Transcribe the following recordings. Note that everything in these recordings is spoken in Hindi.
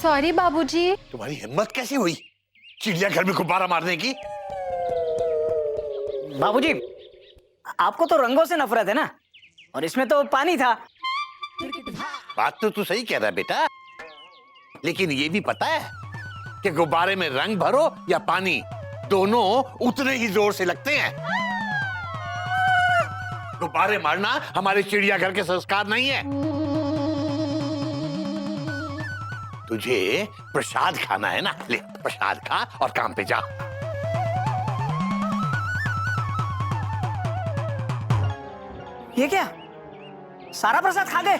सॉरी बाबूजी। तुम्हारी हिम्मत कैसी हुई चिड़ियाघर में गुब्बारा मारने की? बाबूजी, आपको तो रंगों से नफरत है ना, और इसमें तो पानी था। बात तो तू सही कह रहा है बेटा, लेकिन ये भी पता है कि गुब्बारे में रंग भरो या पानी, दोनों उतने ही जोर से लगते हैं। गुब्बारे मारना हमारे चिड़ियाघर के संस्कार नहीं है। तुझे प्रसाद खाना है ना, ले प्रसाद खा और काम पे जा। ये क्या, सारा प्रसाद खा गए?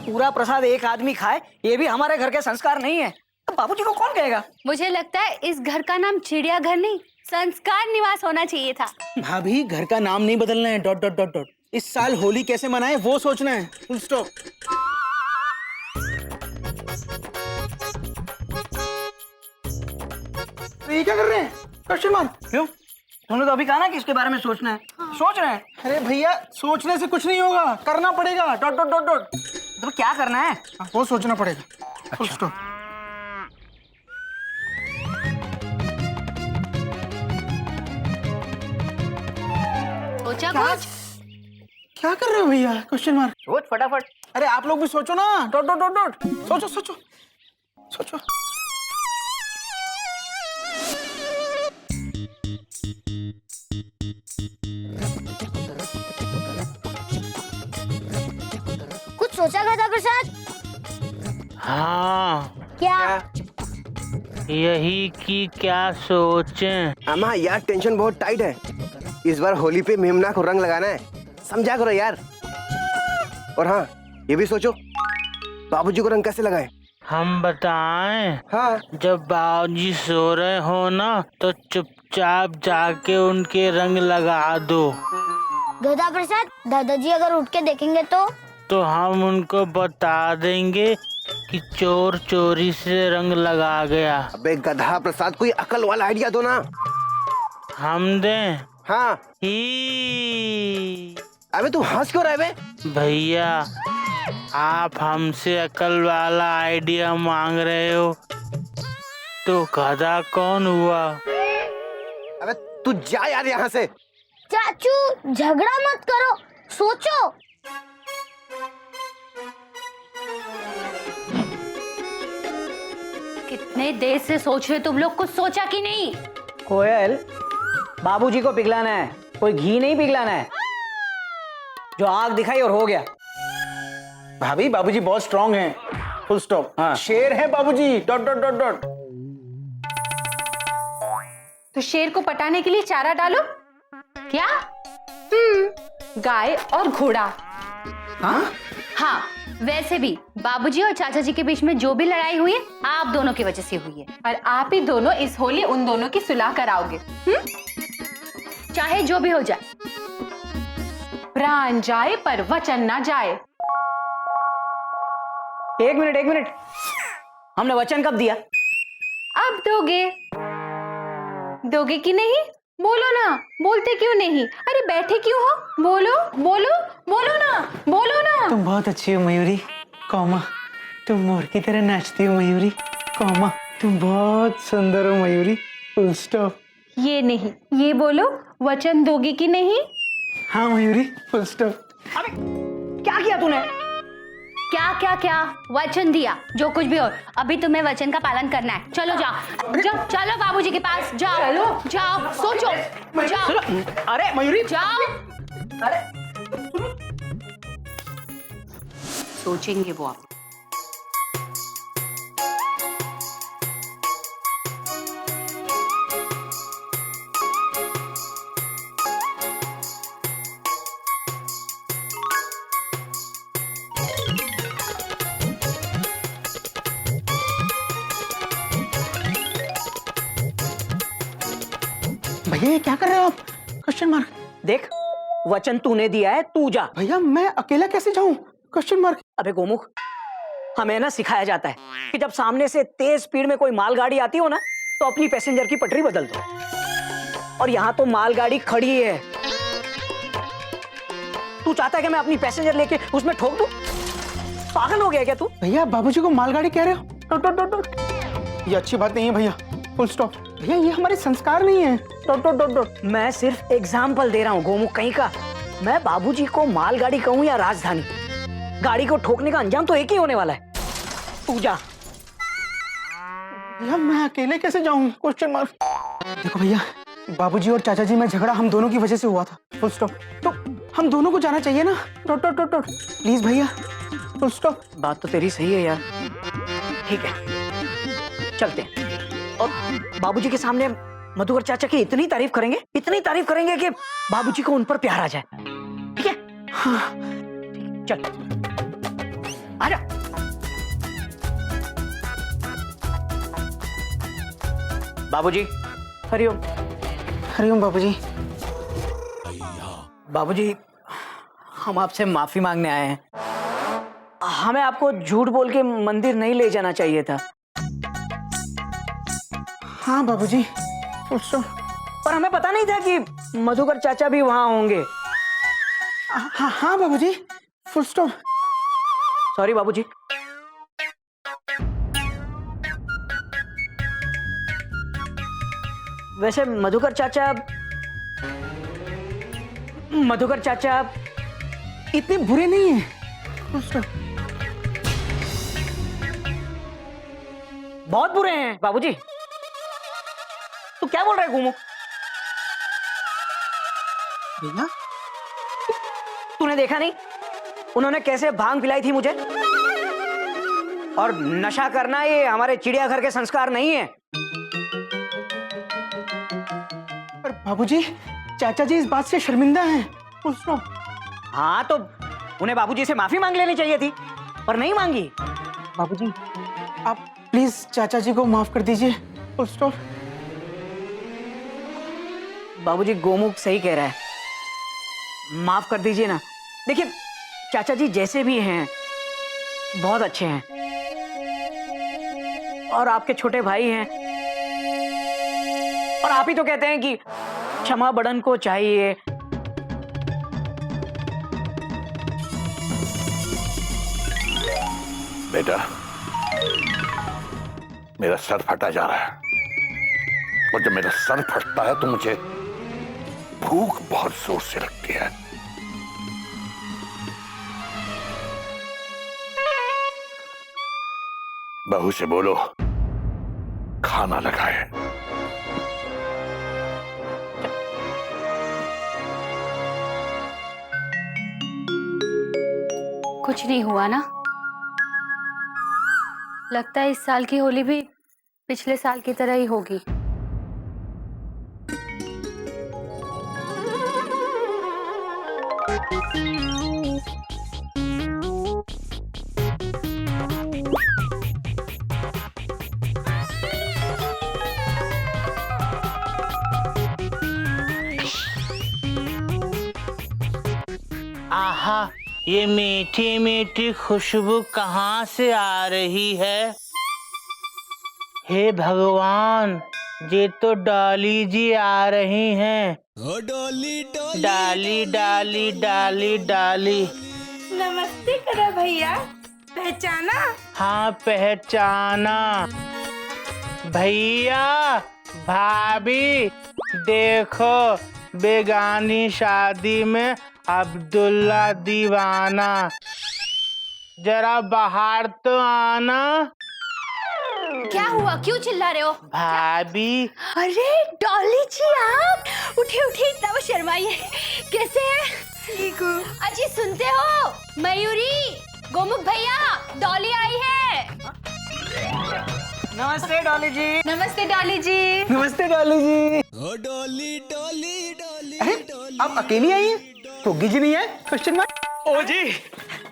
पूरा प्रसाद एक आदमी खाए, ये भी हमारे घर के संस्कार नहीं है। तो बाबूजी को कौन कहेगा? मुझे लगता है इस घर का नाम चिड़ियाघर नहीं, संस्कार निवास होना चाहिए था। भाभी, घर का नाम नहीं बदलना है, डॉट डॉट डॉट डॉट। इस साल होली कैसे मनाए वो सोचना है, फुल स्टॉप। ये क्या कर रहे हैं? क्वेश्चन मार्क क्यों? तुमने तो अभी कहा ना कि इसके बारे में सोचना है। सोच रहे हैं। अरे भैया, सोचने से कुछ नहीं होगा, करना पड़ेगा, डॉट डॉट डॉट डॉट। तो क्या करना है? वो सोचना पड़ेगा, फुल स्टॉप। सोचा कुछ? क्या कर रहे हो भैया? Question mark. सोच फटाफट। अरे आप लोग भी सोचो ना, डॉट डॉट डॉट डॉट। सोचो सोचो सोचो। कुछ सोचा गधा प्रसाद? हाँ, क्या? यही कि क्या सोचें। अम्मा यार, टेंशन बहुत टाइट है। इस बार होली पे मेमना को रंग लगाना है, समझा करो यार। और हाँ, ये भी सोचो बाबूजी को रंग कैसे लगाएं। हम बताएं? हाँ, जब बाबूजी सो रहे हो ना तो चुपचाप जाके उनके रंग लगा दो। गधा प्रसाद, दादाजी अगर उठ के देखेंगे तो हम उनको बता देंगे कि चोर चोरी से रंग लगा गया। अबे गधा प्रसाद, कोई अकल वाला आइडिया दो ना। हम दें? हाँ। ही अबे तू हंस क्यों रहा है बे? भैया, आप हमसे अकल वाला आइडिया मांग रहे हो तो गधा कौन हुआ? अबे तू जा यार यहाँ से। चाचू झगड़ा मत करो, सोचो। कितने देर से सोच रहे तुम लोग, कुछ सोचा कि नहीं? कोयल, बाबूजी को पिघलाना है, कोई घी नहीं पिघलाना है। जो आग दिखाई और हो गया। भाभी, बाबूजी बहुत स्ट्रांग हैं, फुल स्टॉप। हाँ। शेर है बाबूजी, डॉट डॉट डॉट डॉट। तो शेर को पटाने के लिए चारा डालो। क्या? गाय और घोड़ा। हाँ? हाँ, वैसे भी बाबूजी और चाचा जी के बीच में जो भी लड़ाई हुई है, आप दोनों की वजह से हुई है, और आप ही दोनों इस होली उन दोनों की सुलह कराओगे। चाहे जो भी हो जाए, प्राण जाए पर वचन ना जाए। एक मिनट, हमने वचन कब दिया? अब दोगे कि नहीं? बोलो ना, बोलते क्यों नहीं? अरे बैठे क्यों हो? बोलो बोलो बोलो ना, बोलो ना। तुम बहुत अच्छी हो मयूरी, कौमा। तुम मोर की तरह नाचती हो मयूरी, कौमा। तुम बहुत सुंदर हो मयूरी, फुल स्टॉप। ये नहीं, ये बोलो, वचन दोगे कि नहीं? हाँ मयूरी, फुल स्टॉप। अबे क्या किया तूने? क्या वचन दिया, जो कुछ भी हो, अभी तुम्हें वचन का पालन करना है। चलो जाओ, चलो बाबूजी के पास जाओ, जाओ, सोचो, जाओ। अरे मयूरी, जाओ। अरे सोचेंगे वो आप। भैया, ये क्या कर रहे हो आप? Question mark. देख, वचन तूने दिया है, तू जा। भैया, मैं अकेला कैसे जाऊं? Question mark. अबे गोमुख, हमें ना सिखाया जाता है कि जब सामने से तेज स्पीड में कोई मालगाड़ी आती हो ना, तो अपनी पैसेंजर की पटरी बदल दो। और यहाँ तो मालगाड़ी खड़ी है। तू चाहता है कि मैं अपनी पैसेंजर लेके उसमें ठोक दूं? पागल हो गया क्या तू? भैया, बाबूजी को मालगाड़ी कह रहे हो? Dot dot dot dot. ये अच्छी बात नहीं है भैया, फुल स्टॉप। भैया ये हमारे संस्कार नहीं है, डॉट डॉट डॉट डॉट। मैं सिर्फ एग्जाम्पल दे रहा हूँ गोमुख कहीं का। मैं बाबूजी को मालगाड़ी कहूँ या राजधानी, गाड़ी को ठोकने का अंजाम तो एक ही होने वाला है। पूजा। भैया मैं अकेले कैसे जाऊं? Question mark. देखो भैया, बाबूजी और चाचा जी में झगड़ा हम दोनों की वजह से हुआ था, फुल स्टॉप। तो हम दोनों को जाना चाहिए ना, dot dot dot dot. Please भैया, फुल स्टॉप। बात तो तेरी सही है यार। ठीक है, चलते हैं। और बाबूजी के सामने मधुकर चाचा की इतनी तारीफ करेंगे कि बाबूजी को उन पर प्यार आ जाए। ठीक है? हाँ, चल आजा। बाबूजी, हरिओम। हरिओम बाबूजी। बाबूजी, हम आपसे माफी मांगने आए हैं। हमें आपको झूठ बोल के मंदिर नहीं ले जाना चाहिए था। हाँ बाबूजी, फुल स्टॉप। पर हमें पता नहीं था कि मधुकर चाचा भी वहां होंगे। हाँ हाँ बाबूजी, फुल स्टॉप। सॉरी बाबूजी। वैसे मधुकर चाचा इतने बुरे नहीं है, फुल स्टॉप। बहुत बुरे हैं बाबूजी। तू क्या बोल रहा है गोमुख? भैया तूने देखा नहीं उन्होंने कैसे भांग पिलाई थी मुझे? और नशा करना ये हमारे चिड़ियाघर के संस्कार नहीं है। पर बाबूजी, चाचा जी इस बात से शर्मिंदा हैं, फुल स्टॉप। हाँ तो उन्हें बाबूजी से माफी मांग लेनी चाहिए थी, पर नहीं मांगी। बाबूजी आप प्लीज चाचा जी को माफ कर दीजिए, फुल स्टॉप। बाबूजी, गोमुख सही कह रहा है, माफ कर दीजिए ना। देखिए चाचा जी जैसे भी हैं बहुत अच्छे हैं, और आपके छोटे भाई हैं, और आप ही तो कहते हैं कि क्षमा बड़न को चाहिए। बेटा, मेरा सर फटा जा रहा है, और जब मेरा सर फटता है तो मुझे भूख बहुत जोर से लगती है। बहू से बोलो खाना लगाए। कुछ नहीं हुआ ना? लगता है इस साल की होली भी पिछले साल की तरह ही होगी। आहा, ये मीठी मीठी खुशबू कहाँ से आ रही है? हे भगवान, ये तो डॉली जी आ रही हैं। डॉली डॉली डाली डाली डाली। नमस्ते करा भैया, पहचाना? हाँ पहचाना। भैया, भाभी, देखो बेगानी शादी में अब्दुल्ला दीवाना, जरा बाहर तो आना। क्या हुआ, क्यों चिल्ला रहे हो? भाभी। अरे डॉली जी, आप उठिए उठिए, इतना वो शर्माइए। कैसे हैं? ठीक हूँ। अजी सुनते हो? मयूरी, गोमुख भैया, डॉली आई है। नमस्ते डॉली जी। नमस्ते डॉली जी। नमस्ते डॉली जी। डॉली डॉली डॉली। अरे आप अकेली आई हैं? टोगी जी नहीं है? Question mark. ओ जी,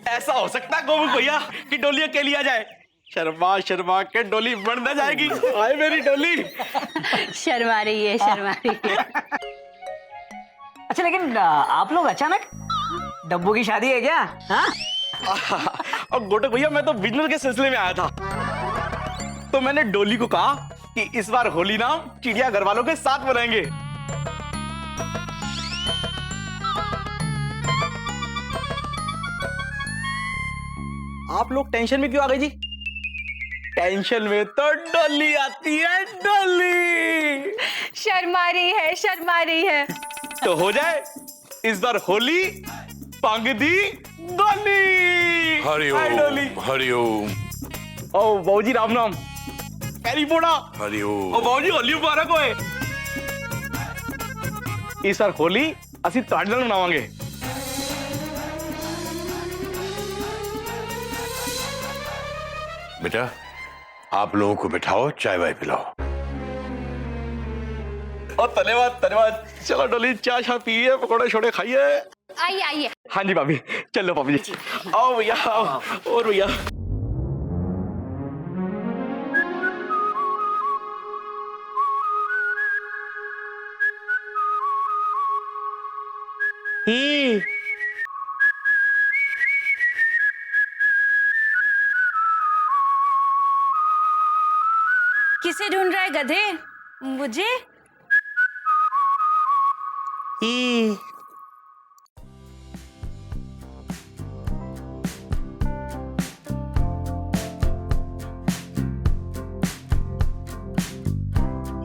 ऐसा हो सकता है गोमुख भैया कि डोली अकेली आ जाए? शर्मा शर्मा के डोली बढ़ न जाएगी। आए मेरी डोली। शर्मा रही है, शर्मा रही है। अच्छा लेकिन आप लोग अचानक, डब्बू की शादी है क्या? हाँ? और गोटक भैया, मैं तो बिजनेस के सिलसिले में आया था, तो मैंने डोली को कहा कि इस बार होली ना चिड़ियाघर वालों के साथ मनाएंगे। आप लोग टेंशन में क्यों आ गए जी? टेंशन में तो डोली आती है, डोली। शर्मा रही है। तो हो जाए इस बार होली पांगदी डोली। हाय डोली। हरिओम ओ बाबूजी राम नाम, पैरी पोड़ा। हरिओम। ओ बाबूजी होली मुबारक होए। इस बार होली ਅਸੀਂ ਤੁਹਾਡੇ ਨਾਲ ਮਨਾਵਾਂਗੇ। बेटा आप लोगों को बिठाओ, चाय वाय पिलाओ। और धन्यवाद। चलो डोली चाय छा पिए, पकौड़े छोड़े खाइए। आइए। हाँ जी भाभी, चलो भाभी जी। आओ भैया आओ। और भैया ही किसे ढूंढ रहा है गधे? मुझे? ही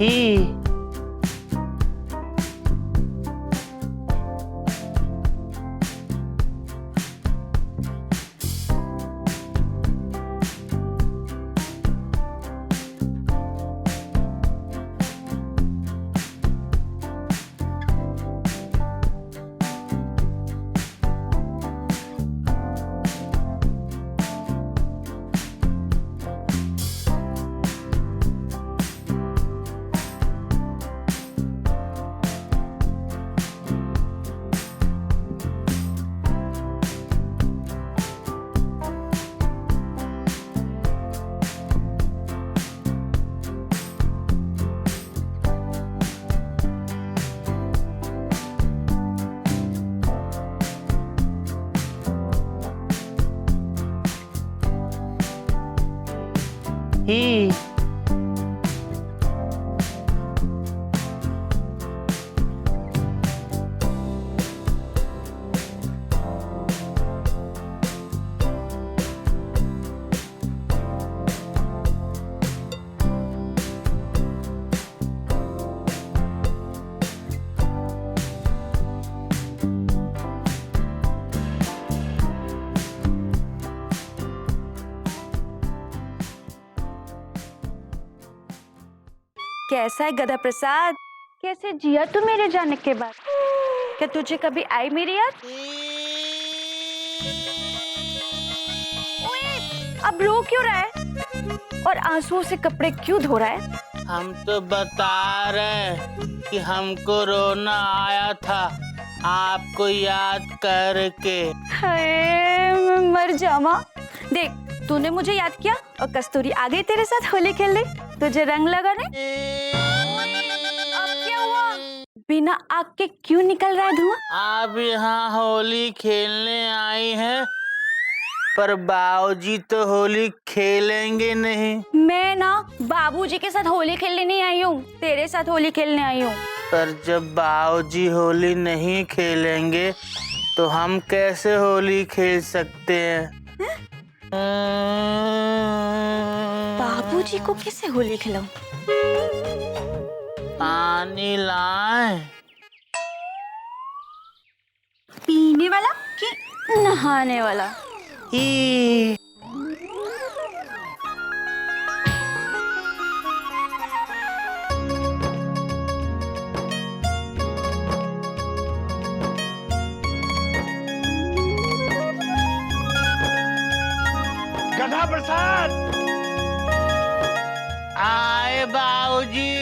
ही ही कैसा है गधा प्रसाद? कैसे जिया तू मेरे जाने के बाद? क्या तुझे कभी आई मेरी याद? अब रो क्यों रहा है? और आंसुओं से कपड़े क्यों धो रहा है? हम तो बता रहे कि हमको रोना आया था आपको याद करके। हाय मैं मर जावा। देख तूने मुझे याद किया और कस्तूरी आ गई तेरे साथ होली खेलने, तुझे रंग लगाने। अब क्या हुआ? बिना आग के क्यों निकल रहा है धुआं? आप यहाँ होली खेलने आई हैं, पर बाबूजी तो होली खेलेंगे नहीं। मैं ना बाबूजी के साथ होली खेलने नहीं आई हूँ, तेरे साथ होली खेलने आई हूँ। पर जब बाबूजी होली नहीं खेलेंगे तो हम कैसे होली खेल सकते हैं? बाबूजी को कैसे होली खिलाऊं? पानी लाएं? पीने वाला कि नहाने वाला? ही गधा प्रसाद आए बाबूजी।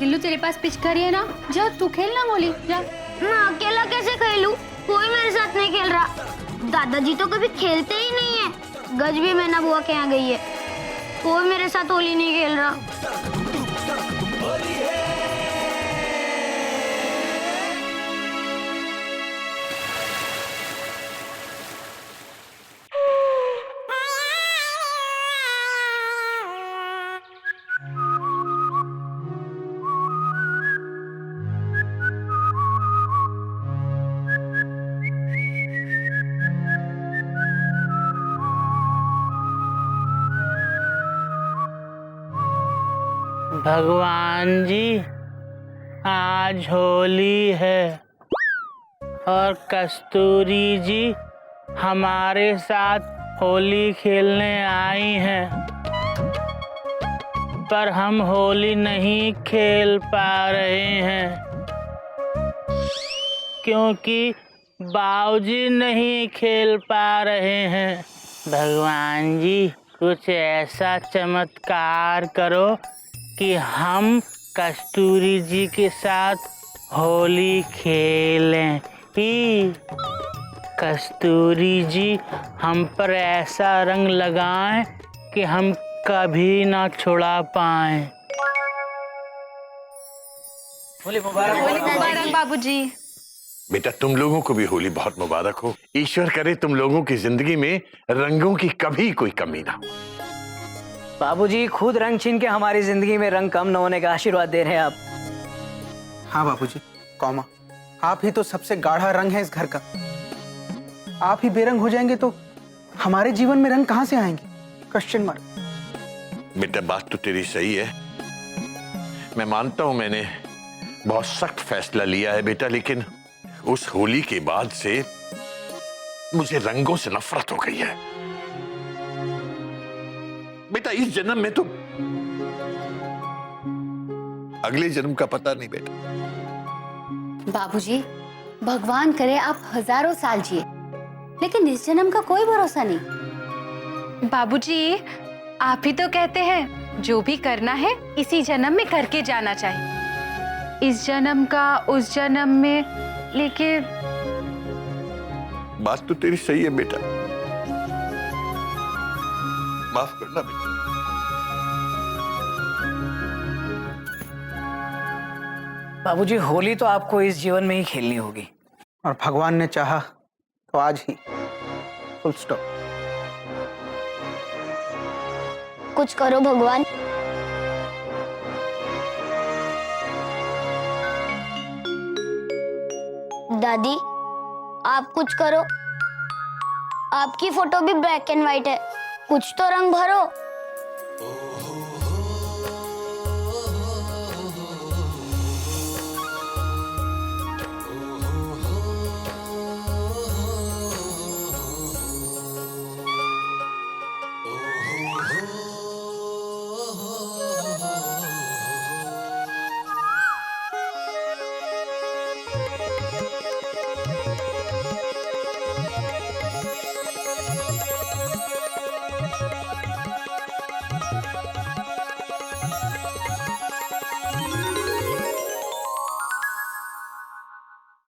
गिल्लू तेरे पास पिचकारी है ना, जा तू खेलना होली जा। मैं अकेला कैसे खेलूं? कोई मेरे साथ नहीं खेल रहा। दादाजी तो कभी खेलते ही नहीं है। गज भी मैना बुआ के यहाँ गई है, कोई मेरे साथ होली नहीं खेल रहा। भगवान जी, आज होली है और कस्तूरी जी हमारे साथ होली खेलने आई हैं, पर हम होली नहीं खेल पा रहे हैं क्योंकि बाबूजी नहीं खेल पा रहे हैं। भगवान जी, कुछ ऐसा चमत्कार करो कि हम कस्तूरी जी के साथ होली खेलें। ही कस्तूरी जी हम पर ऐसा रंग लगाएं कि हम कभी ना छुड़ा पाएं। होली मुबारक बाबूजी। बेटा तुम लोगों को भी होली बहुत मुबारक हो। ईश्वर करे तुम लोगों की जिंदगी में रंगों की कभी कोई कमी ना हो। बाबूजी खुद रंग छीन के हमारी जिंदगी में रंग कम न होने का आशीर्वाद दे रहे हैं आप। हाँ बाबूजी, कौमा, आप ही तो सबसे गाढ़ा रंग है इस घर का। आप ही बेरंग हो जाएंगे तो हमारे जीवन में रंग कहां से आएंगे? Question mark. बेटा बात तो तेरी सही है, मैं मानता हूं मैंने बहुत सख्त फैसला लिया है बेटा, लेकिन उस होली के बाद से मुझे रंगों से नफरत हो गई है बेटा। इस जन्म में तो अगले जन्म का पता नहीं बेटा। बाबूजी, भगवान करे आप हजारों साल जिए, लेकिन इस जन्म का कोई भरोसा नहीं। बाबूजी, आप ही तो कहते हैं जो भी करना है इसी जन्म में करके जाना चाहिए। इस जन्म का उस जन्म में, लेकिन बात तो तेरी सही है बेटा, माफ करना बेटा। बाबूजी, होली तो आपको इस जीवन में ही खेलनी होगी, और भगवान ने चाहा तो आज ही। Full stop. कुछ करो भगवान। दादी, आप कुछ करो। आपकी फोटो भी ब्लैक एंड व्हाइट है, कुछ तो रंग भरो।